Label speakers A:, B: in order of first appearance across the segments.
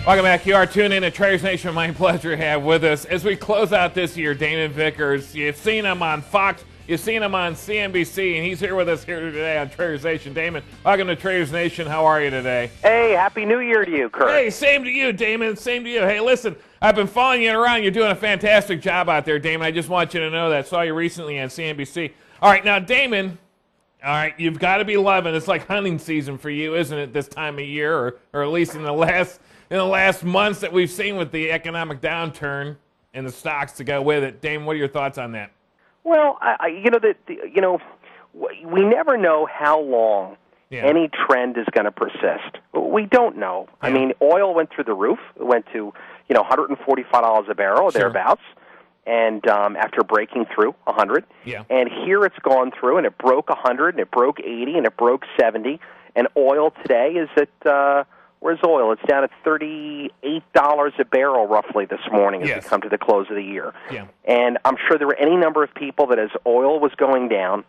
A: Welcome back. You are tuned in to Traders Nation. My pleasure to have with us as we close out this year, Damon Vickers. You've seen him on Fox. You've seen him on CNBC, and he's here with us here today on Traders Nation. Damon, welcome to Traders Nation. How are you today?
B: Hey, Happy New Year to you, Kurt.
A: Hey, same to you, Damon. Same to you. Hey, listen, I've been following you around. You're doing a fantastic job out there, Damon. I just want you to know that. I saw you recently on CNBC. All right, now, Damon, all right, you've got to be loving. It's like hunting season for you, isn't it, this time of year, or at least in the last months that we've seen with the economic downturn and the stocks to go with it. Damon, what are your thoughts on that?
B: Well, we never know how long any trend is going to persist. We don't know. Yeah. I mean, oil went through the roof. It went to $145 a barrel, thereabouts, and after breaking through 100. Yeah. And here it's gone through, and it broke 100, and it broke 80, and it broke 70. And oil today is at where's oil? It's down at $38 a barrel roughly this morning as we come to the close of the year. Yeah. And I'm sure there were any number of people that as oil was going down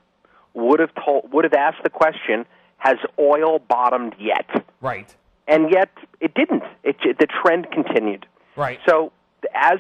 B: would have asked the question, has oil bottomed yet?
A: Right.
B: And yet it didn't. The trend continued.
A: Right.
B: So as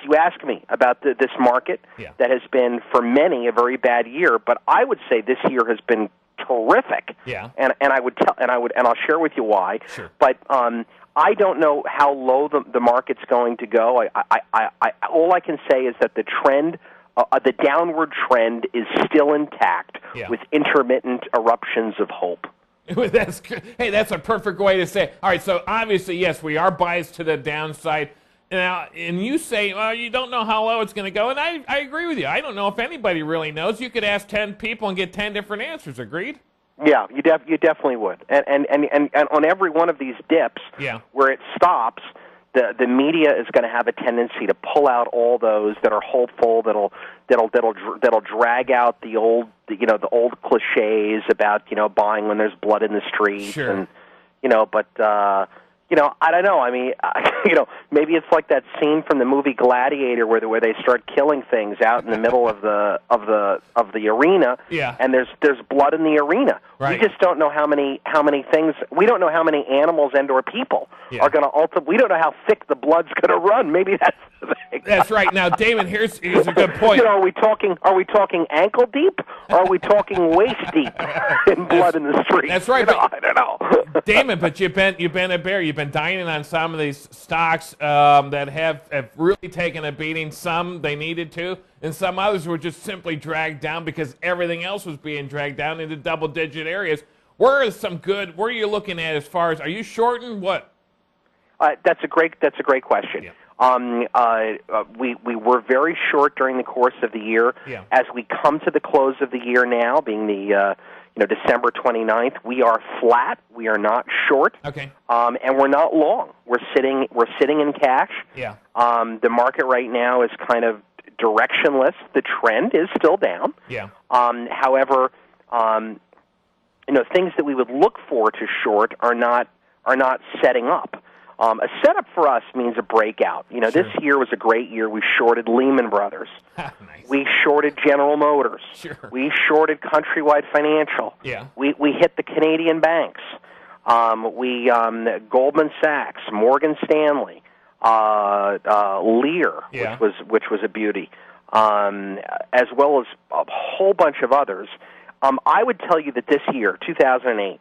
B: you ask me about this market that has been for many a very bad year, but I would say this year has been terrific. Yeah. And I'll share with you why. Sure. But I don't know how low the market's going to go. All I can say is that the trend, the downward trend, is still intact with intermittent eruptions of hope.
A: That's a perfect way to say it. All right, so obviously, yes, we are biased to the downside. Now, and you say, well, you don't know how low it's going to go, and I agree with you. I don't know if anybody really knows. You could ask 10 people and get 10 different answers. Agreed?
B: Yeah, you definitely would. And on every one of these dips where it stops, the media is going to have a tendency to pull out all those that are hopeful, that'll drag out the old cliches about buying when there's blood in the streets, and I don't know. I mean, maybe it's like that scene from the movie Gladiator where they start killing things out in the middle of the arena, and there's blood in the arena. Right. We just don't know how many things. We don't know how many animals and/or people are going to ultimately. We don't know how thick the blood's going to run. Maybe that's the thing.
A: That's right. Now, Damon, here's a good point.
B: Are we talking ankle deep, or are we talking waist deep in blood in the street?
A: That's right.
B: I don't know.
A: Damon, but you've been a bear. You've been dining on some of these stocks that have really taken a beating. Some they needed to, and some others were just simply dragged down because everything else was being dragged down into double-digit areas. Where are you looking at as far as, are you shorting what?
B: That's a great question. Yeah. We were very short during the course of the year. Yeah. As we come to the close of the year now, being the December 29th, we are flat. We are not short. Okay. And we're not long. We're sitting in cash. Yeah. The market right now is kind of directionless. The trend is still down. Yeah. However, things that we would look for to short are not setting up. A setup for us means a breakout. This year was a great year. We shorted Lehman Brothers. Nice. We shorted General Motors. Sure. We shorted Countrywide Financial. Yeah. We hit the Canadian banks. Goldman Sachs, Morgan Stanley, Lear, which was a beauty, as well as a whole bunch of others. I would tell you that this year, 2008,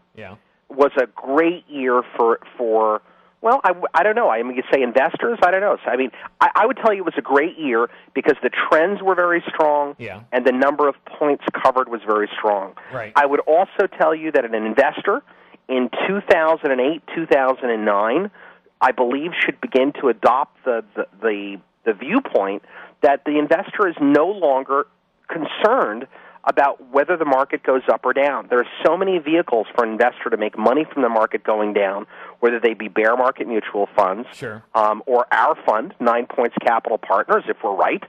B: was a great year for. Well, I don't know. I mean, you say investors? I don't know. So, I mean, I would tell you it was a great year because the trends were very strong and the number of points covered was very strong. Right. I would also tell you that an investor in 2008, 2009, I believe should begin to adopt the viewpoint that the investor is no longer concerned about whether the market goes up or down. There are so many vehicles for an investor to make money from the market going down, whether they be bear market mutual funds, or our fund, 9 Points Capital Partners, if we're right,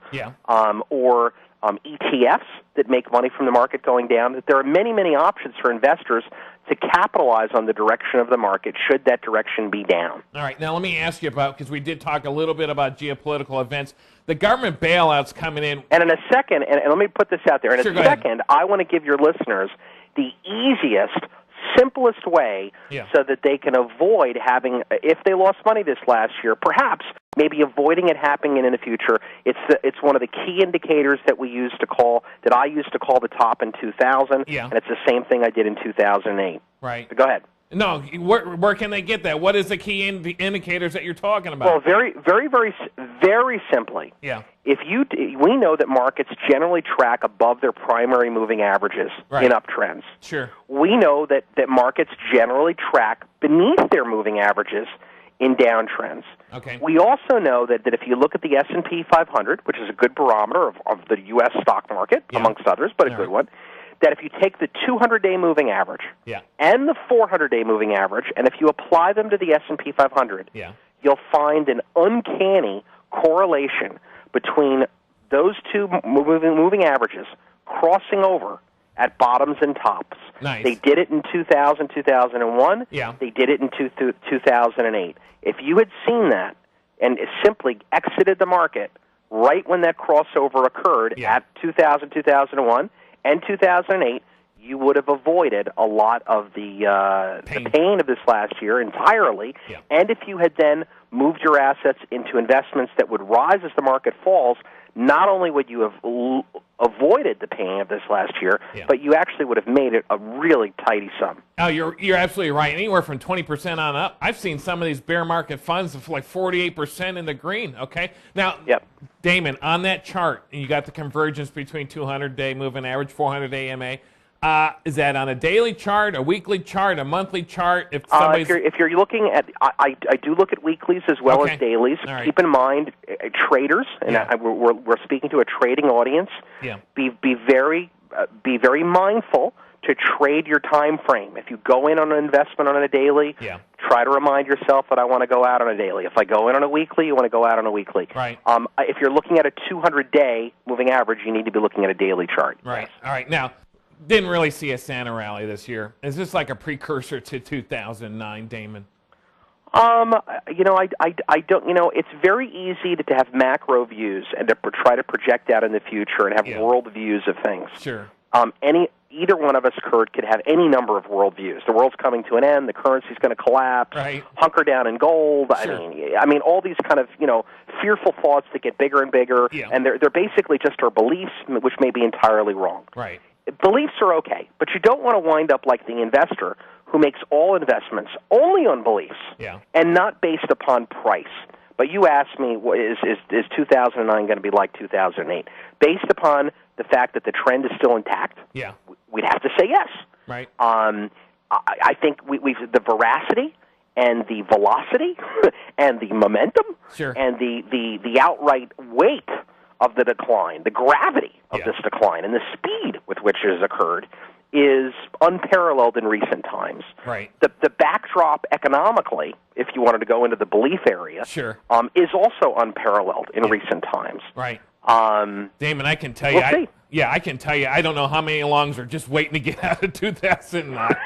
B: or ETFs that make money from the market going down. That there are many, many options for investors to capitalize on the direction of the market should that direction be down.
A: All right, now let me ask you about, because we did talk a little bit about geopolitical events, the government bailouts coming in.
B: And in a second, and let me put this out there, in a second, I want to give your listeners the easiest, simplest way so that they can avoid having, if they lost money this last year, perhaps maybe avoiding it happening in the future. It's one of the key indicators that I used to call the top in 2000, and it's the same thing I did in 2008.
A: Right.
B: So go ahead.
A: No, where can they get that? What is the key indicators that you're talking about?
B: Well, very simply.
A: Yeah.
B: We know that markets generally track above their primary moving averages in uptrends.
A: Sure.
B: We know that markets generally track beneath their moving averages in downtrends.
A: Okay.
B: We also know that if you look at the S&P 500, which is a good barometer of the U.S. stock market, amongst others, but a good one, that if you take the 200-day moving average and the 400-day moving average, and if you apply them to the S&P 500, you'll find an uncanny correlation between those two moving averages crossing over at bottoms and tops.
A: Nice.
B: They did it in 2000, 2001.
A: Yeah.
B: They did it in 2008. If you had seen that and simply exited the market right when that crossover occurred at 2000, 2001, and 2008, you would have avoided a lot of the pain of this last year entirely.
A: Yeah.
B: And if you had then moved your assets into investments that would rise as the market falls, not only would you have avoided the pain of this last year, but you actually would have made it a really tidy sum.
A: Oh, you're absolutely right. Anywhere from 20% on up. I've seen some of these bear market funds of like 48% in the green. Okay, now, Damon, on that chart, you got the convergence between 200-day moving average, 400-day EMA. Is that on a daily chart, a weekly chart, a monthly chart? If
B: you're looking at, I do look at weeklies as well as dailies.
A: Right.
B: Keep in mind, traders, and we're speaking to a trading audience.
A: Yeah.
B: Be very mindful to trade your time frame. If you go in on an investment on a daily, try to remind yourself that I want to go out on a daily. If I go in on a weekly, you want to go out on a weekly.
A: Right.
B: If you're looking at a 200-day moving average, you need to be looking at a daily chart.
A: Right.
B: Yes.
A: All right. Now, didn't really see a Santa rally this year. Is this like a precursor to 2009, Damon?
B: I don't. It's very easy to have macro views and to try to project out in the future and have world views of things.
A: Sure.
B: Either one of us, Kurt, could have any number of world views. The world's coming to an end. The currency's going to collapse.
A: Right.
B: Hunker down in gold.
A: Sure.
B: I mean, all these kind of fearful thoughts that get bigger and bigger.
A: Yeah.
B: And they're basically just our beliefs, which may be entirely wrong.
A: Right.
B: Beliefs are okay, but you don't want to wind up like the investor who makes all investments only on beliefs and not based upon price. But you asked me, is 2009 going to be like 2008? Based upon the fact that the trend is still intact, we'd have to say yes.
A: Right.
B: I think we've the veracity and the velocity and the momentum and the outright weight of the decline, the gravity of this decline, and the speed with which it has occurred is unparalleled in recent times.
A: Right.
B: The backdrop economically, if you wanted to go into the belief area, is also unparalleled in recent times.
A: Right. Damon, I can tell you. I can tell you. I don't know how many longs are just waiting to get out of 2009.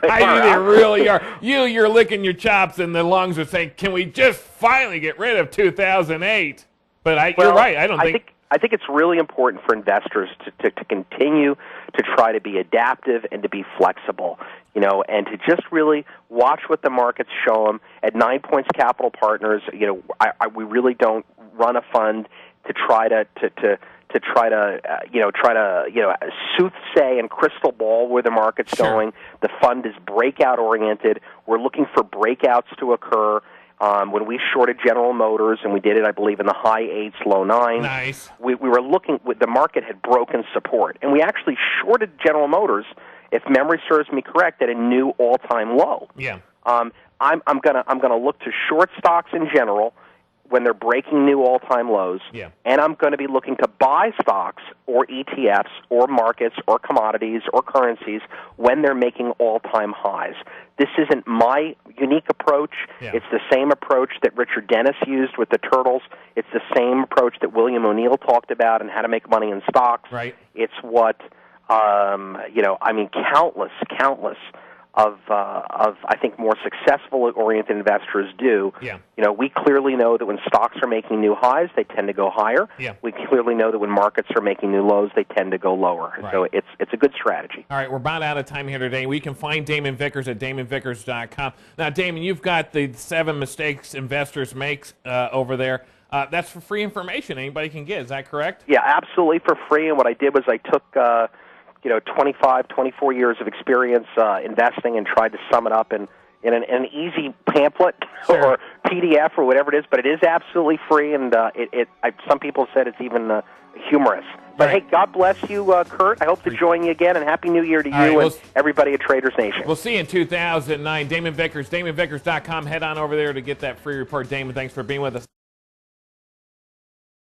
A: They really are. You're licking your chops, and the longs are saying, "Can we just finally get rid of 2008?" But you're right.
B: I think it's really important for investors to continue to try to be adaptive and to be flexible, and to just really watch what the markets show them. At 9 Points Capital Partners, we really don't run a fund to try to soothsay and crystal ball where the market's going. The fund is breakout oriented. We're looking for breakouts to occur. When we shorted General Motors, and we did it, I believe, in the high 8s, low 9s,
A: nice.
B: we were looking, the market had broken support. And we actually shorted General Motors, if memory serves me correct, at a new all-time low.
A: Yeah.
B: I'm gonna look to short stocks in general when they're breaking new all-time lows, and I'm going to be looking to buy stocks or ETFs or markets or commodities or currencies when they're making all-time highs. This isn't my unique approach. It's the same approach that Richard Dennis used with the turtles. It's the same approach that William O'Neill talked about in How to Make Money in Stocks.
A: Right.
B: It's what, countless I think more successful oriented investors do.
A: Yeah.
B: You know, we clearly know that when stocks are making new highs, they tend to go higher.
A: Yeah.
B: We clearly know that when markets are making new lows, they tend to go lower.
A: Right.
B: So it's a good strategy.
A: All right, we're about out of time here today. We can find Damon Vickers at DamonVickers.com. Now, Damon, you've got the 7 mistakes investors make over there. That's for free information. Anybody can get. Is that correct?
B: Yeah, absolutely for free. And what I did was I took 25, 24 years of experience investing and tried to sum it up in an easy pamphlet or PDF or whatever it is. But it is absolutely free, and some people said it's even humorous. But hey, God bless you, Kurt. I hope to join you again, and Happy New Year to you and everybody at Traders Nation.
A: We'll see you in 2009. Damon Vickers, DamonVickers.com. Head on over there to get that free report. Damon, thanks for being with us.